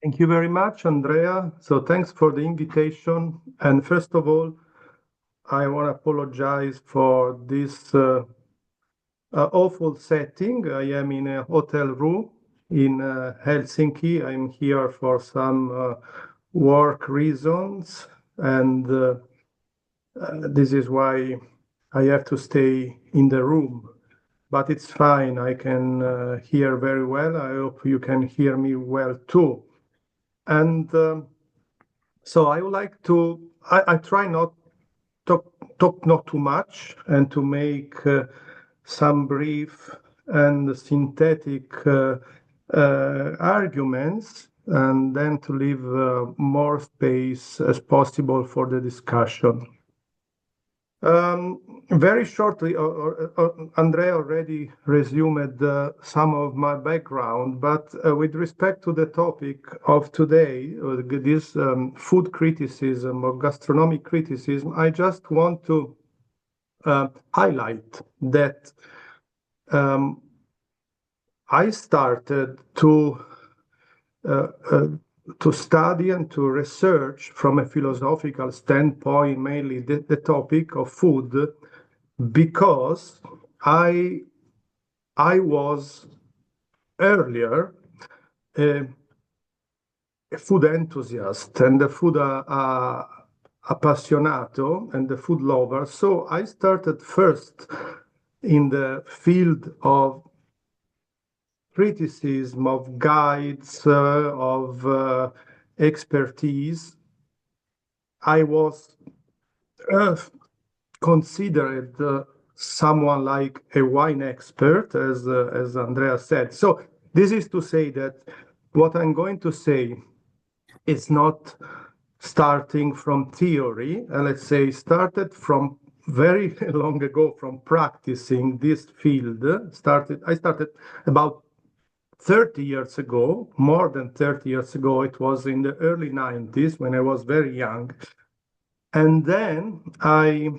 Thank you very much, Andrea. So thanks for the invitation. And first of all, I want to apologize for this awful setting. I am in a hotel room in Helsinki. I'm here for some work reasons, and this is why I have to stay in the room. But it's fine. I can hear very well. I hope you can hear me well too. And so I would like to, I try not talk not too much and to make some brief and synthetic arguments, and then to leave more space as possible for the discussion. Very shortly, Andrea already resumed some of my background, but with respect to the topic of today, this food criticism or gastronomic criticism, I just want to highlight that I started to study and to research from a philosophical standpoint, mainly the topic of food, because I was earlier a food enthusiast and a food appassionato and a food lover. So I started first in the field of criticism, of guides, of expertise. I was considered someone like a wine expert, as Andrea said. So this is to say that what I'm going to say is not starting from theory, and let's say started from very long ago from practicing this field. I started about 30 years ago, more than 30 years ago. It was in the early 90s when I was very young. And then I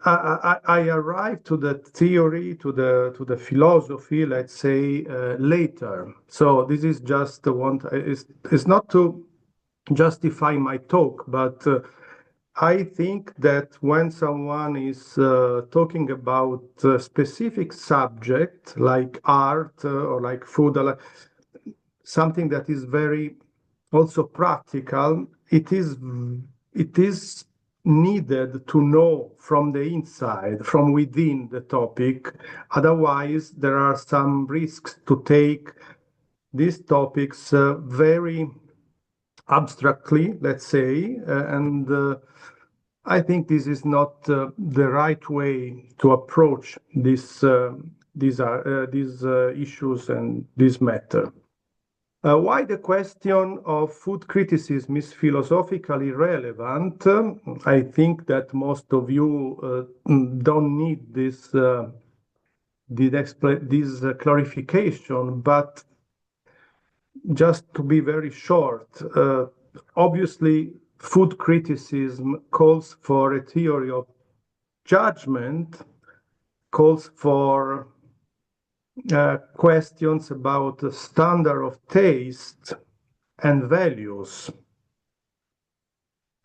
arrived to the theory, to the philosophy, let's say, later. So this is just one, it's not to justify my talk, but I think that when someone is talking about a specific subject like art or like food, something that is very also practical, it is needed to know from the inside, from within the topic. Otherwise, there are some risks to take these topics very abstractly, let's say, and I think this is not the right way to approach these issues and this matter. Why the question of food criticism is philosophically relevant? I think that most of you don't need this clarification, but just to be very short, obviously food criticism calls for a theory of judgment, calls for questions about the standard of taste and values,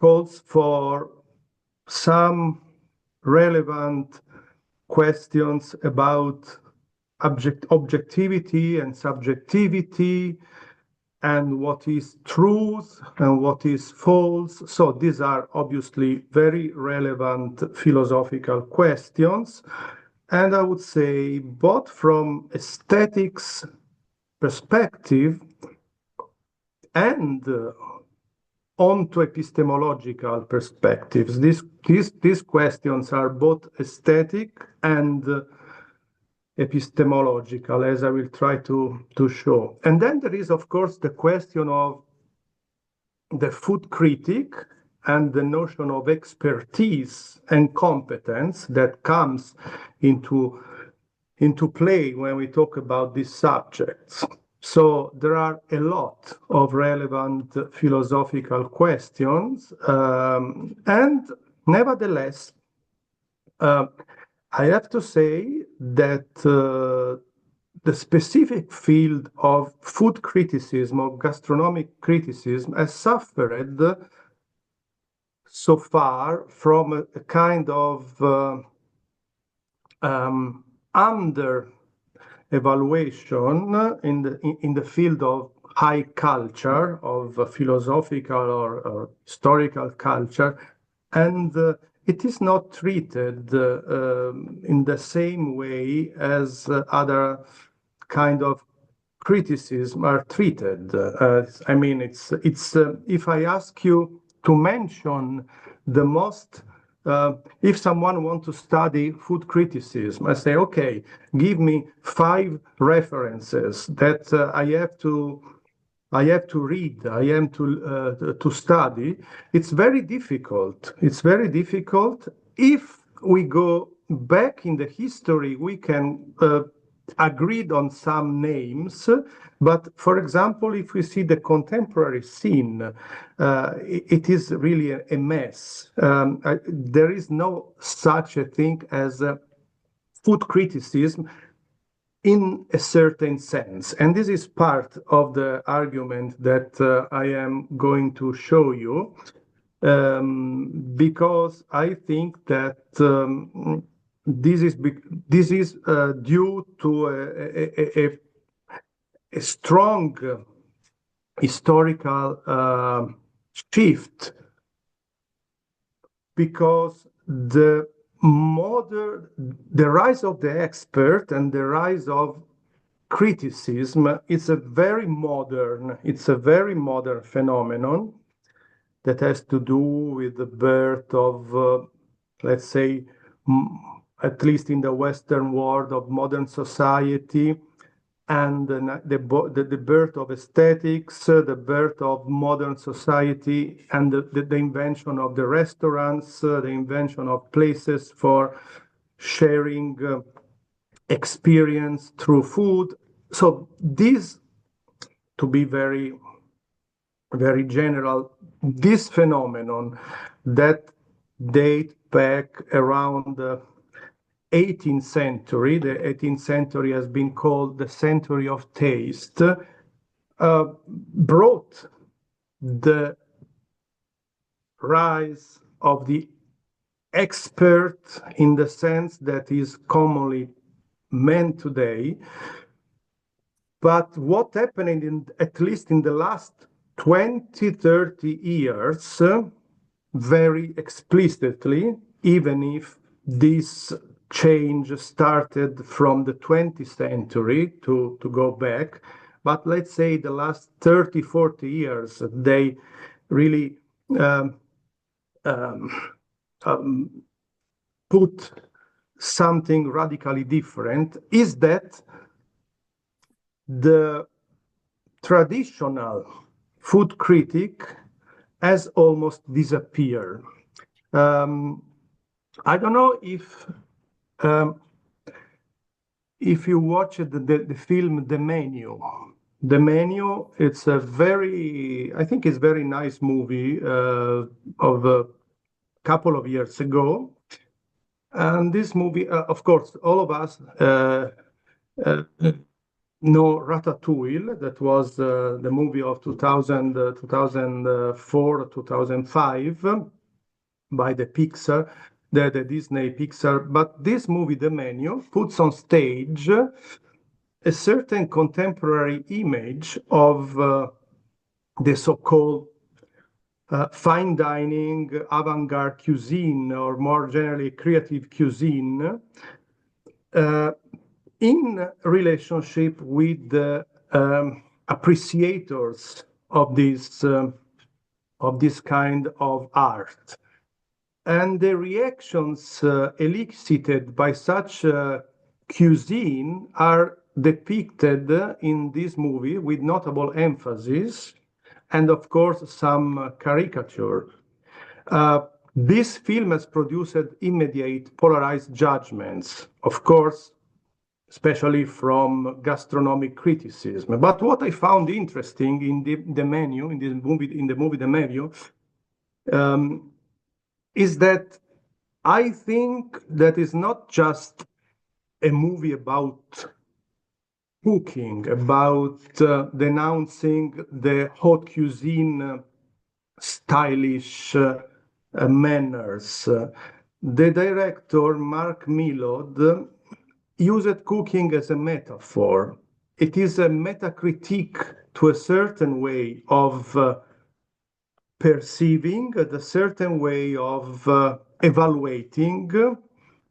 calls for some relevant questions about objectivity and subjectivity, and what is truth and what is false. So these are obviously very relevant philosophical questions. And I would say both from aesthetics perspective and onto epistemological perspectives. These questions are both aesthetic and epistemological, as I will try to show. And then there is, of course, the question of the food critic and the notion of expertise and competence that comes into play when we talk about these subjects. So there are a lot of relevant philosophical questions, and nevertheless, I have to say that the specific field of food criticism, of gastronomic criticism, has suffered so far from a kind of under evaluation in the field of high culture, of philosophical or historical culture, and it is not treated in the same way as other kind of criticism are treated. I mean, it's if I ask you to mention the most, if someone wants to study food criticism, I say, okay, give me 5 references that I have to read, I am to study. It's very difficult. It's very difficult. If we go back in the history, we can agreed on some names, but for example, if we see the contemporary scene, it is really a mess. There is no such a thing as food criticism in a certain sense. And this is part of the argument that I am going to show you, because I think that this is due to a strong historical shift, because the rise of the expert and the rise of criticism is a very modern phenomenon that has to do with the birth of, let's say, at least in the Western world, of modern society, and the birth of aesthetics, the birth of modern society, and the invention of the restaurants, the invention of places for sharing experience through food. So this, to be very, very general, this phenomenon that date back around the 18th century, the 18th century has been called the century of taste, brought the rise of the expert in the sense that is commonly meant today. But what happened at least in the last 20, 30 years, very explicitly, even if this change started from the 20th century to go back, but let's say the last 30, 40 years, they really put something radically different, is that the traditional food critic has almost disappeared. I don't know if you watch the film The Menu. The Menu, it's a I think it's very nice movie of a couple of years ago. And this movie, of course, all of us know Ratatouille. That was the movie of 2004, 2005 by the Pixar, the Disney Pixar. But this movie, The Menu, puts on stage a certain contemporary image of the so-called fine dining, avant-garde cuisine, or more generally creative cuisine, in relationship with the appreciators of this kind of art. And the reactions elicited by such cuisine are depicted in this movie with notable emphasis, and of course some caricature. This film has produced immediate polarized judgments, of course, especially from gastronomic criticism. But what I found interesting in the menu, in the movie The Menu, is that I think that is not just a movie about cooking, about denouncing the haute cuisine stylish manners. The director, Mark Millod, used cooking as a metaphor. It is a metacritique to a certain way of perceiving, a certain way of evaluating.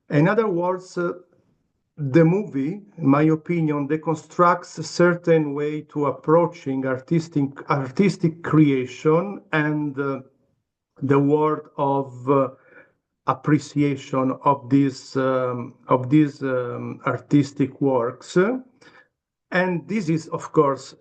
In other words, the movie, in my opinion, deconstructs a certain way to approaching artistic creation and the word of appreciation of these artistic works. And this is, of course,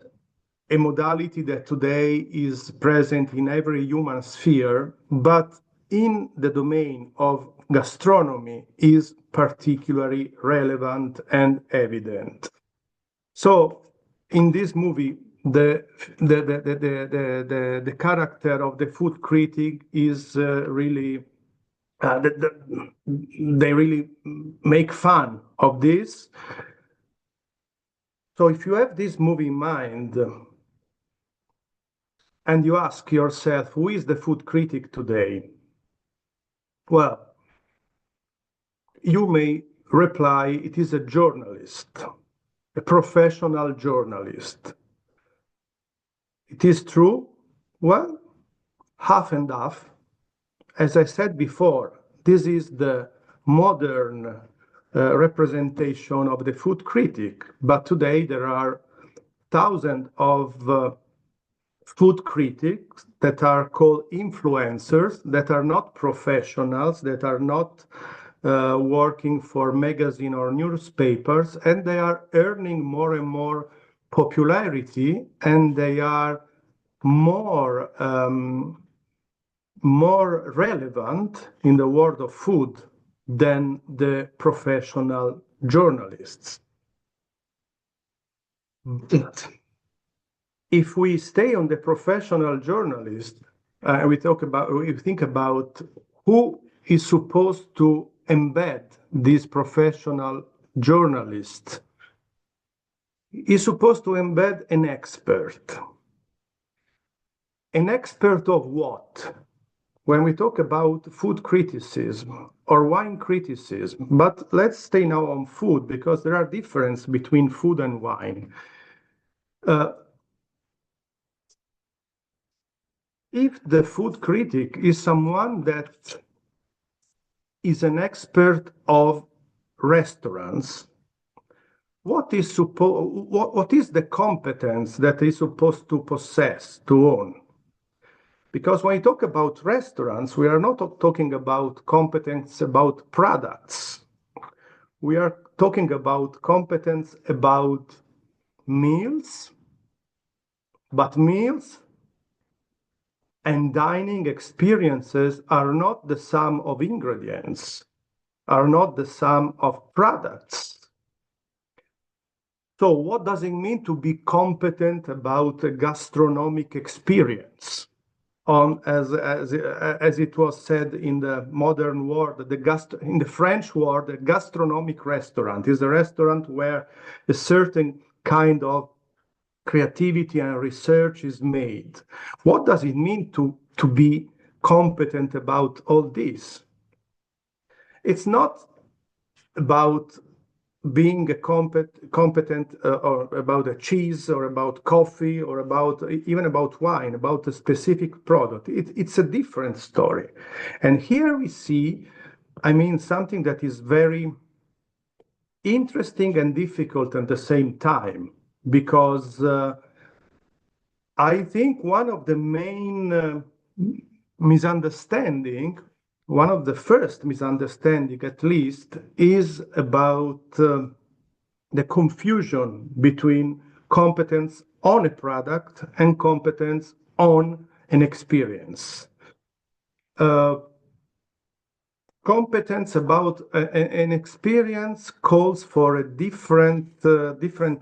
a modality that today is present in every human sphere, but in the domain of gastronomy is particularly relevant and evident. So in this movie, the character of the food critic is really they really make fun of this. So if you have this movie in mind and you ask yourself, who is the food critic today? Well, you may reply, it is a journalist, a professional journalist. It is true? Well, half and half. As I said before, this is the modern representation of the food critic, but today there are thousands of food critics that are called influencers, that are not professionals, that are not working for magazine or newspapers, and they are earning more and more popularity, and they are more relevant in the world of food than the professional journalists. But if we stay on the professional journalist, we think about who is supposed to embed this professional journalist. Is supposed to embed an expert. An expert of what? When we talk about food criticism or wine criticism, but let's stay now on food because there are differences between food and wine. If the food critic is someone that is an expert of restaurants, what is the competence that is supposed to possess, to own? Because when we talk about restaurants, we are not talking about competence about products. We are talking about competence about meals, but meals and dining experiences are not the sum of ingredients, are not the sum of products. So what does it mean to be competent about a gastronomic experience? As it was said in the modern world, in the French word, a gastronomic restaurant is a restaurant where a certain kind of creativity and research is made. What does it mean to be competent about all this? It's not about being a competent or about a cheese or about coffee or even about wine, about a specific product. It's a different story. And here we see, something that is very interesting and difficult at the same time, because I think one of the main misunderstanding, one of the first misunderstanding at least, is about the confusion between competence on a product and competence on an experience. Competence about an experience calls for a different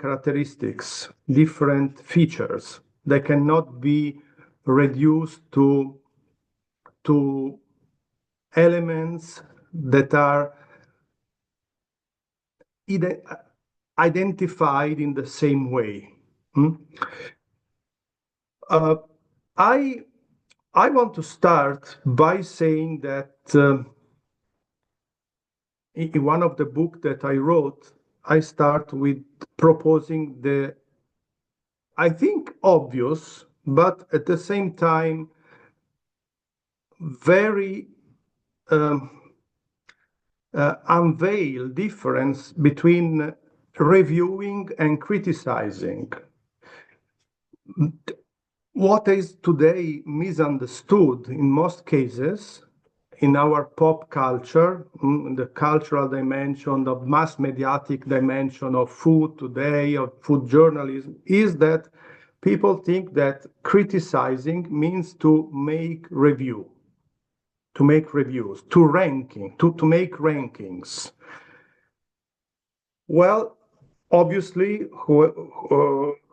characteristics, different features. They cannot be reduced to elements that are identified in the same way. I want to start by saying that in one of the books that I wrote, I start with proposing the, I think, obvious, but at the same time, very unveiled difference between reviewing and criticizing. What is today misunderstood in most cases in our pop culture, the cultural dimension, the mass mediatic dimension of food today, of food journalism, is that people think that criticizing means to make reviews, to make make rankings. Well, obviously,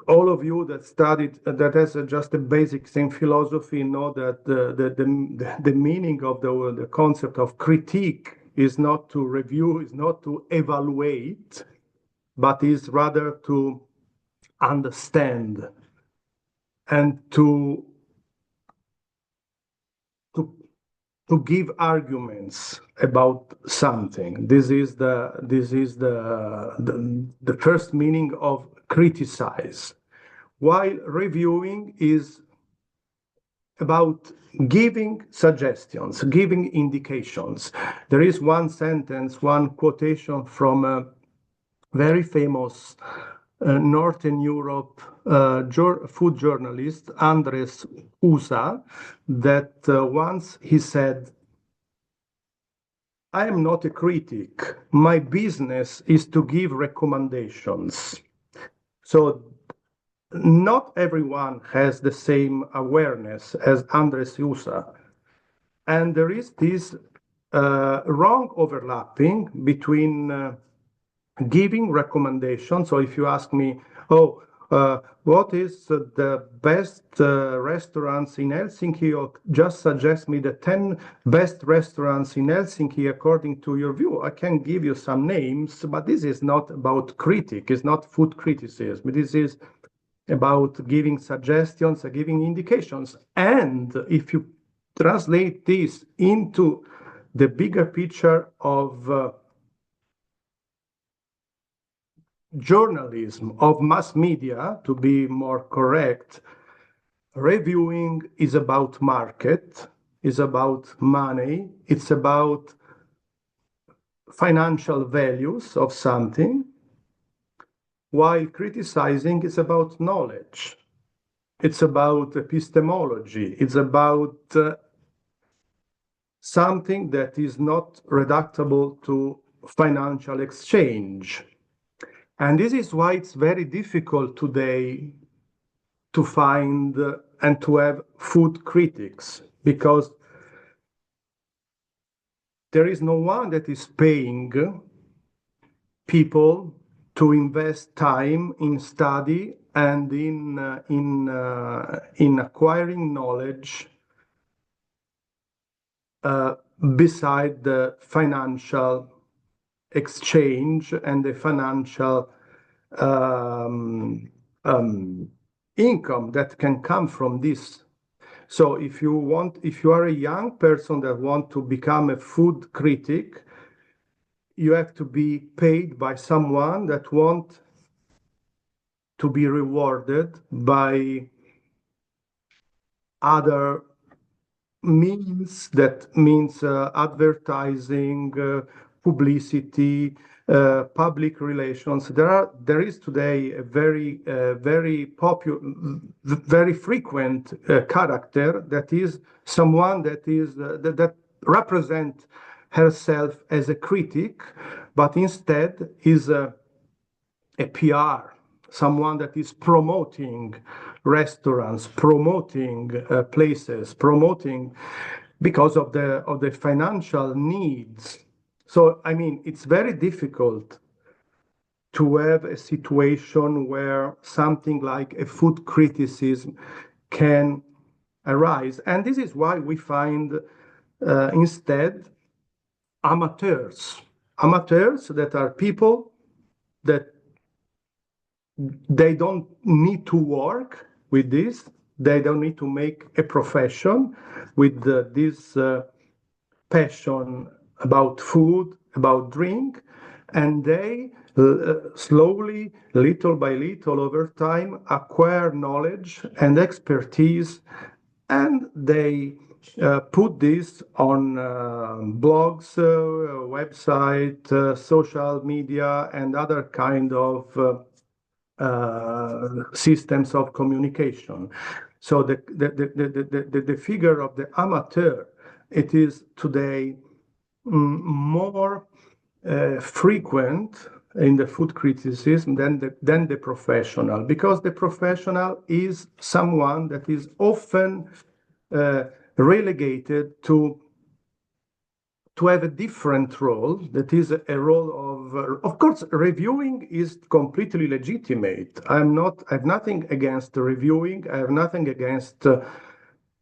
all of you that studied, that has just a basics in philosophy, know that the meaning of the concept of critique is not to review, is not to evaluate, but is rather to understand and to give arguments about something. This is the first meaning of criticize. While reviewing is about giving suggestions, giving indications. There is one sentence, one quotation from a very famous Northern Europe food journalist, Andres Usa, that once he said, "I am not a critic. My business is to give recommendations." So not everyone has the same awareness as Andres Usa. And there is this wrong overlapping between giving recommendations. So if you ask me, what is the best restaurants in Helsinki, or just suggest me the 10 best restaurants in Helsinki according to your view, I can give you some names, but this is not about critic, it's not food criticism. This is about giving suggestions, giving indications. And if you translate this into the bigger picture of journalism, of mass media, to be more correct, reviewing is about market, is about money, it's about financial values of something, while criticizing is about knowledge. It's about epistemology. It's about something that is not reducible to financial exchange. And this is why it's very difficult today to find and to have food critics, because there is no one that is paying people to invest time in study and in acquiring knowledge beside the financial exchange and the financial income that can come from this. So if you are a young person that want to become a food critic, you have to be paid by someone that want to be rewarded by other means, that means advertising, publicity, public relations. There is today a very popular, very frequent character that is someone that represent herself as a critic, but instead is a PR, someone that is promoting restaurants, promoting places, promoting because of the financial needs. So, I mean, it's very difficult to have a situation where something like a food criticism can arise. And this is why we find instead amateurs that are people that they don't need to work with this. They don't need to make a profession with this passion about food, about drink, and they slowly, little by little, over time, acquire knowledge and expertise, and they put this on blogs, website, social media, and other kind of systems of communication. So the figure of the amateur, it is today more frequent in the food criticism than the professional, because the professional is someone that is often relegated to have a different role, that is a role of course, reviewing is completely legitimate. I have nothing against reviewing. I have nothing against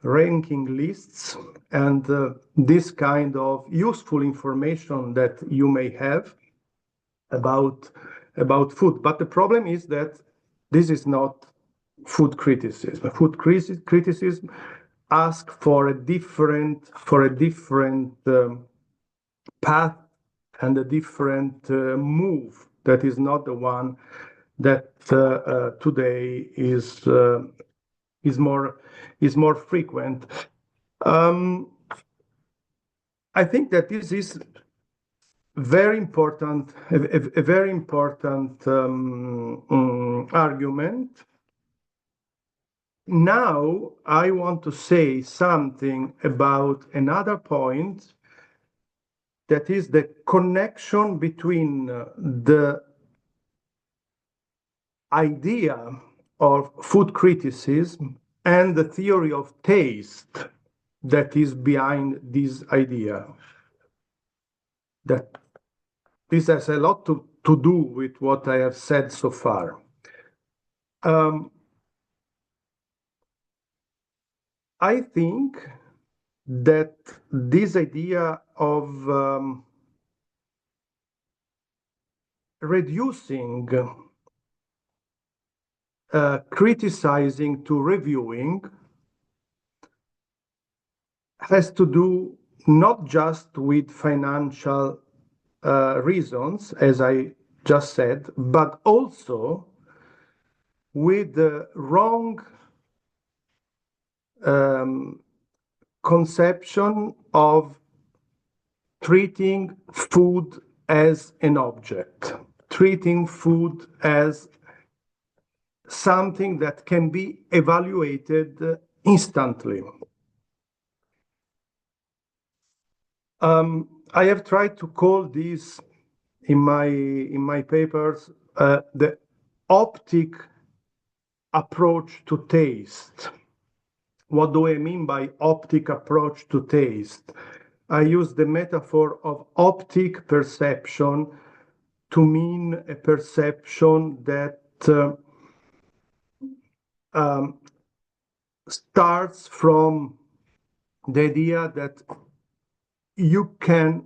ranking lists and this kind of useful information that you may have about food. But the problem is that this is not food criticism. Food criticism asks for a different path and a different move that is not the one that today is more frequent. I think that this is very important, a very important argument. Now I want to say something about another point, that is the connection between the idea of food criticism and the theory of taste that is behind this idea. That this has a lot to do with what I have said so far. I think that this idea of reducing criticizing to reviewing has to do not just with financial reasons, as I just said, but also with the wrong conception of treating food as an object, treating food as something that can be evaluated instantly. I have tried to call this in my papers the optic approach to taste. What do I mean by optic approach to taste? I use the metaphor of optic perception to mean a perception that starts from the idea that you can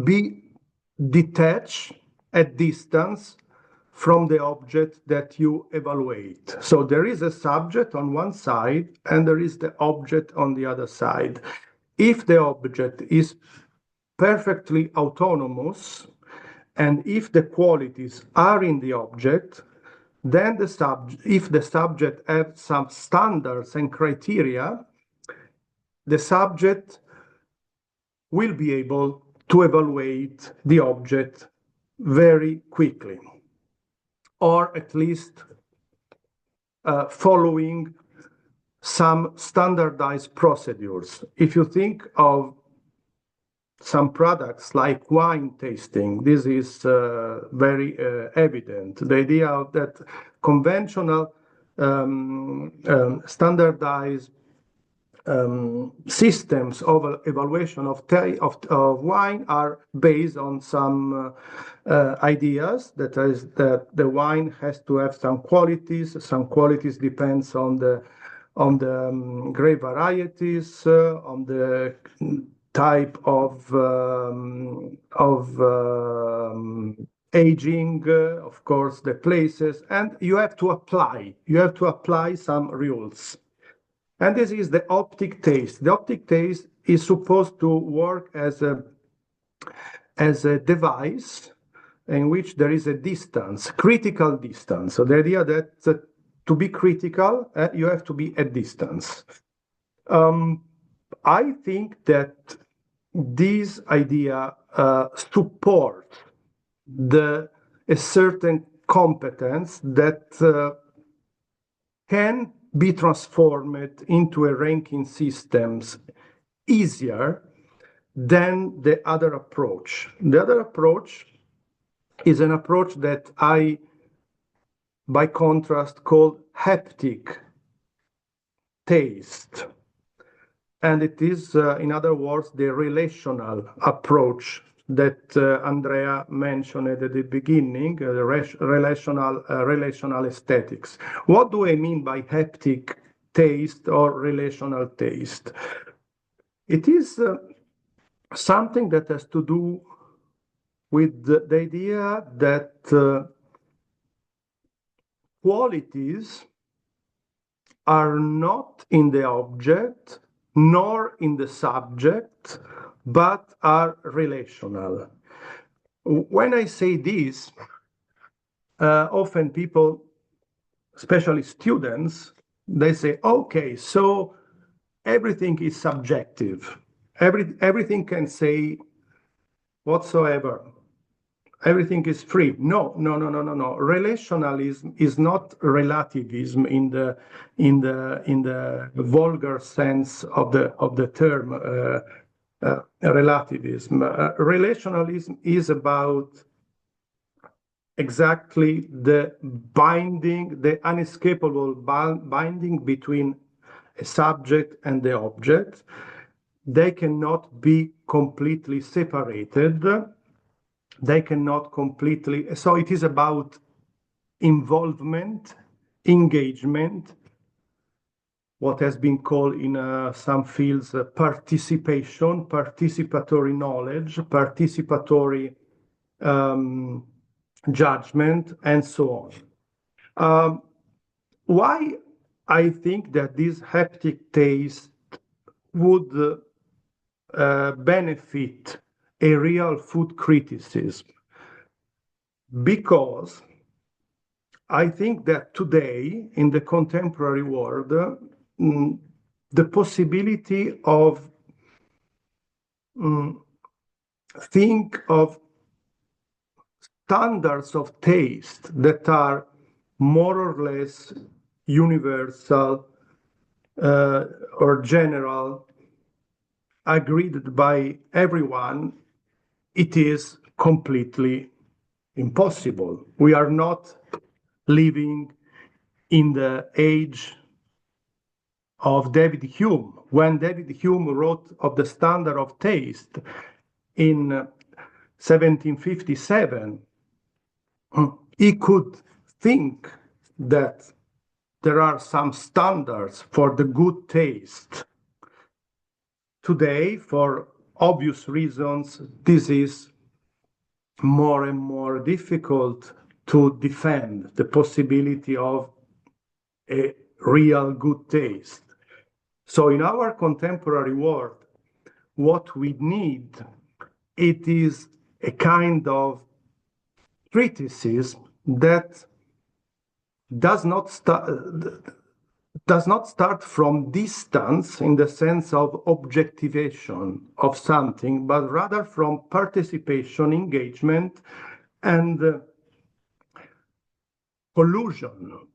be detached at distance from the object that you evaluate. So there is a subject on one side and there is the object on the other side. If the object is perfectly autonomous and if the qualities are in the object, then if the subject has some standards and criteria, the subject will be able to evaluate the object very quickly, or at least following some standardized procedures. If you think of some products like wine tasting, this is very evident. The idea that conventional standardized systems of evaluation of wine are based on some ideas, that is that the wine has to have some qualities. Some qualities depends on the grape varieties, on the type of aging, of course, the places, and you have to apply some rules. And this is the optic taste. The optic taste is supposed to work as a device in which there is a distance, critical distance. So the idea that to be critical, you have to be at distance. I think that this idea supports a certain competence that can be transformed into a ranking systems easier than the other approach. The other approach is an approach that I, by contrast, call haptic taste. And it is, in other words, the relational approach that Andrea mentioned at the beginning, relational aesthetics. What do I mean by haptic taste or relational taste? It is something that has to do with the idea that qualities are not in the object nor in the subject, but are relational. When I say this, often people, especially students, they say, okay, so everything is subjective. Everything can say whatsoever. Everything is free. No. Relationalism is not relativism in the vulgar sense of the term relativism. Relationalism is about exactly the binding, the unescapable binding between a subject and the object. They cannot be completely separated. They cannot completely, so it is about involvement, engagement, what has been called in some fields participation, participatory knowledge, participatory judgment, and so on. Why I think that this haptic taste would benefit a real food criticism, because I think that today in the contemporary world, the possibility of think of standards of taste that are more or less universal or general, agreed by everyone, it is completely impossible. We are not living in the age of David Hume. When David Hume wrote of the standard of taste in 1757, he could think that there are some standards for the good taste. Today, for obvious reasons, this is more and more difficult to defend the possibility of a real good taste. So in our contemporary world, what we need, it is a kind of criticism that does not start from distance in the sense of objectivation of something, but rather from participation, engagement, and collusion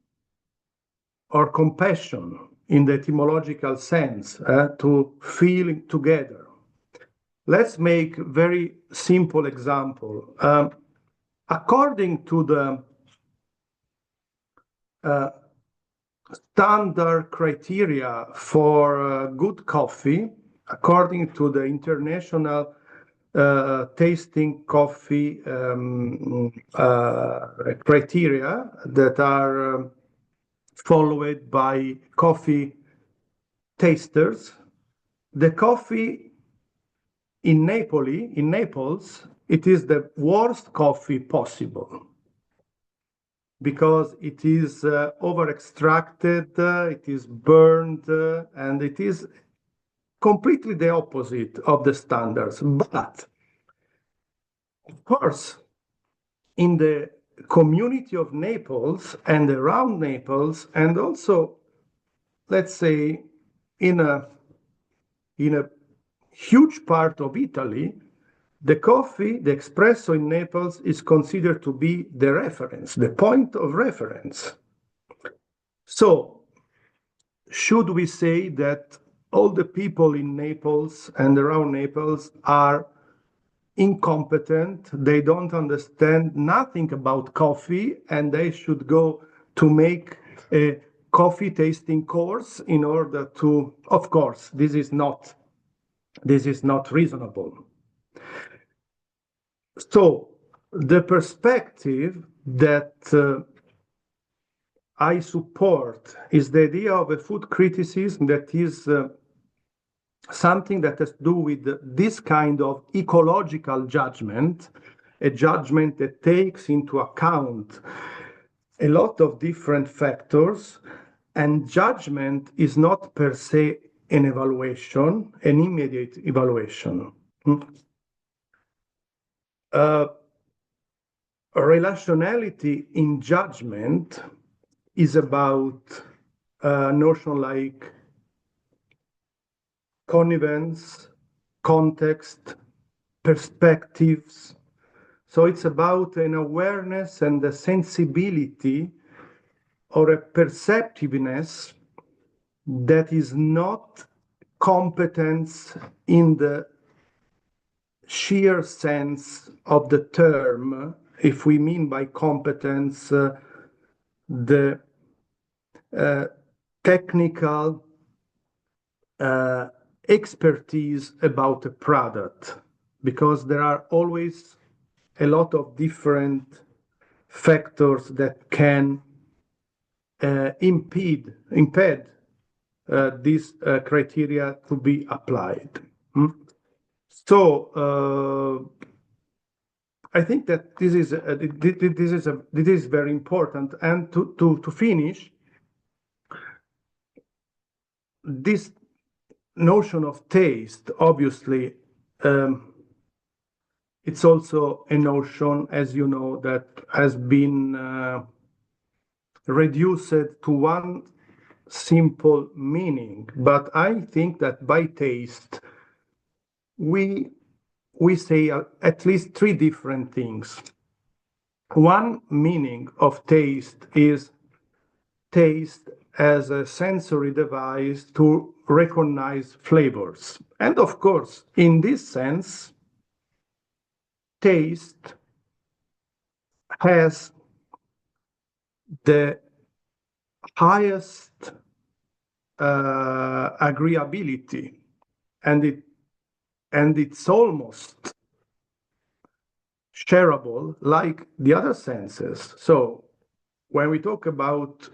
or compassion in the etymological sense, to feel together. Let's make a very simple example. According to the standard criteria for good coffee, according to the international tasting coffee criteria that are followed by coffee tasters, the coffee in Naples it is the worst coffee possible because it is over extracted, it is burned, and it is completely the opposite of the standards. But of course, in the community of Naples and around Naples, and also, let's say, in a huge part of Italy, the coffee, the espresso in Naples is considered to be the reference, the point of reference. So, should we say that all the people in Naples and around Naples are incompetent, they don't understand nothing about coffee, and they should go to make a coffee tasting course in order to, of course, this is not reasonable. So the perspective that I support is the idea of a food criticism that is something that has to do with this kind of ecological judgment, a judgment that takes into account a lot of different factors, and judgment is not per se an evaluation, an immediate evaluation. Relationality in judgment is about a notion like connivence, context, perspectives. So it's about an awareness and a sensibility or a perceptiveness that is not competence in the sheer sense of the term, if we mean by competence the technical expertise about a product, because there are always a lot of different factors that can impede these criteria to be applied. So I think that this is very important. And to finish, this notion of taste, obviously, it's also a notion, as you know, that has been reduced to one simple meaning. But I think that by taste, we say at least three different things. One meaning of taste is taste as a sensory device to recognize flavors. And of course, in this sense, taste has the highest agreeability, and it's almost shareable like the other senses. So when we talk about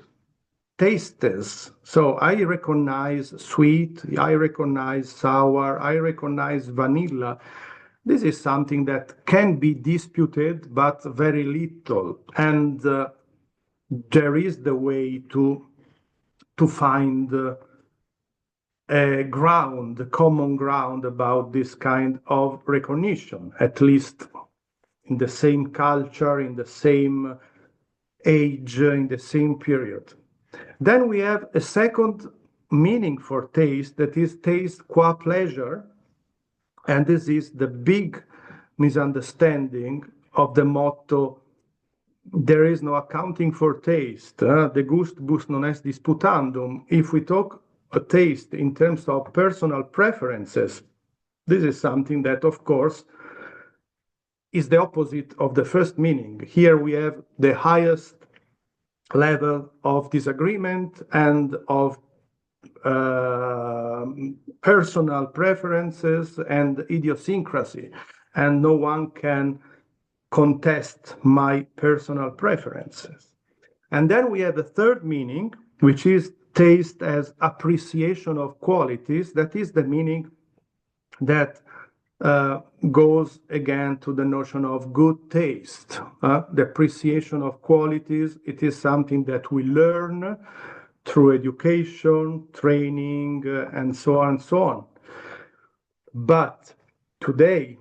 tastes, so I recognize sweet, I recognize sour, I recognize vanilla. This is something that can be disputed, but very little. And there is the way to find a common ground about this kind of recognition, at least in the same culture, in the same age, in the same period. Then we have a second meaning for taste, that is taste qua pleasure. And this is the big misunderstanding of the motto, there is no accounting for taste. De gustibus non est disputandum. If we talk a taste in terms of personal preferences, this is something that, of course, is the opposite of the first meaning. Here we have the highest level of disagreement and of personal preferences and idiosyncrasy, and no one can contest my personal preferences. And then we have the third meaning, which is taste as appreciation of qualities. That is the meaning that goes again to the notion of good taste, the appreciation of qualities. It is something that we learn through education, training, and so on and so on. But today,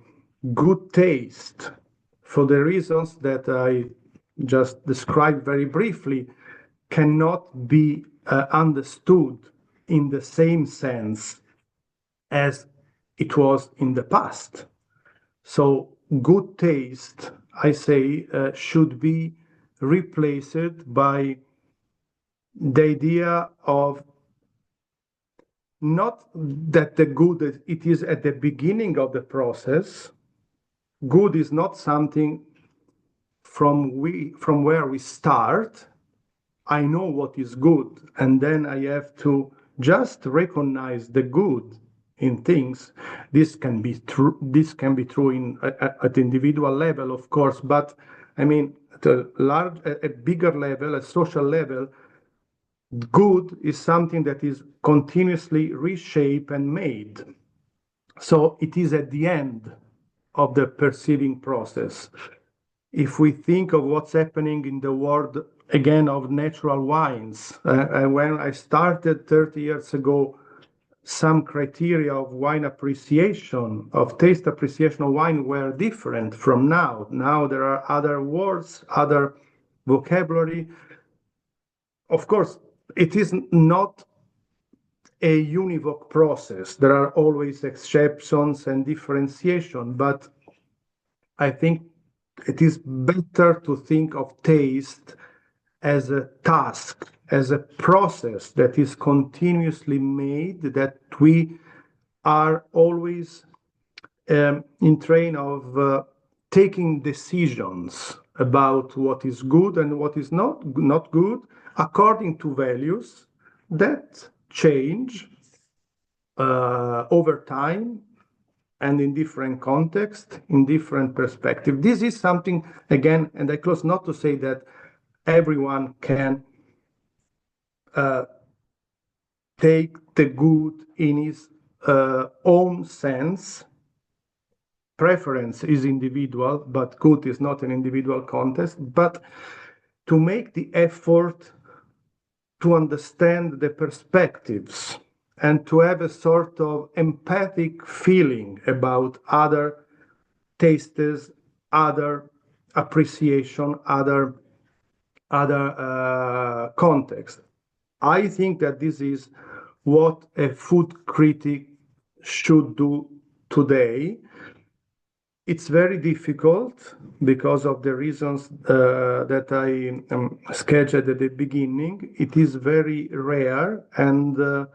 good taste, for the reasons that I just described very briefly, cannot be understood in the same sense as it was in the past. So good taste, I say, should be replaced by the idea of not that the good, it is at the beginning of the process. Good is not something from where we start. I know what is good, and then I have to just recognize the good in things. This can be true. This can be true at individual level, of course, but I mean at a bigger level, a social level. Good is something that is continuously reshaped and made. So it is at the end of the perceiving process. If we think of what's happening in the world again of natural wines, when I started 30 years ago, some criteria of wine appreciation, of taste appreciation of wine were different from now. Now there are other words, other vocabulary. Of course, it is not a univoc process. There are always exceptions and differentiation, but I think it is better to think of taste as a task, as a process that is continuously made, that we are always in train of taking decisions about what is good and what is not good according to values that change over time and in different contexts, in different perspectives. This is something, again, and I close not to say that everyone can take the good in his own sense. Preference is individual, but good is not an individual contest. But to make the effort to understand the perspectives and to have a sort of empathic feeling about other tastes, other appreciation, other context. I think that this is what a food critic should do today. It's very difficult because of the reasons that I sketched at the beginning. It is very rare, and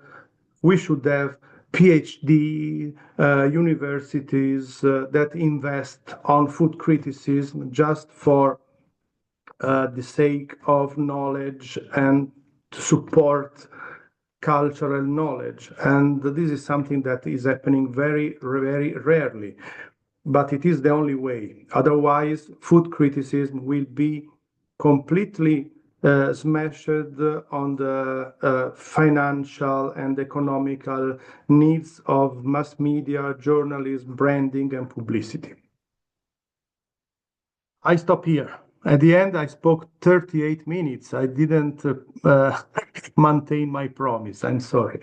we should have PhD universities that invest on food criticism just for the sake of knowledge and to support cultural knowledge. And this is something that is happening very, very rarely. But it is the only way. Otherwise, food criticism will be completely smashed on the financial and economical needs of mass media, journalism, branding, and publicity. I stop here. At the end, I spoke 38 minutes. I didn't maintain my promise. I'm sorry.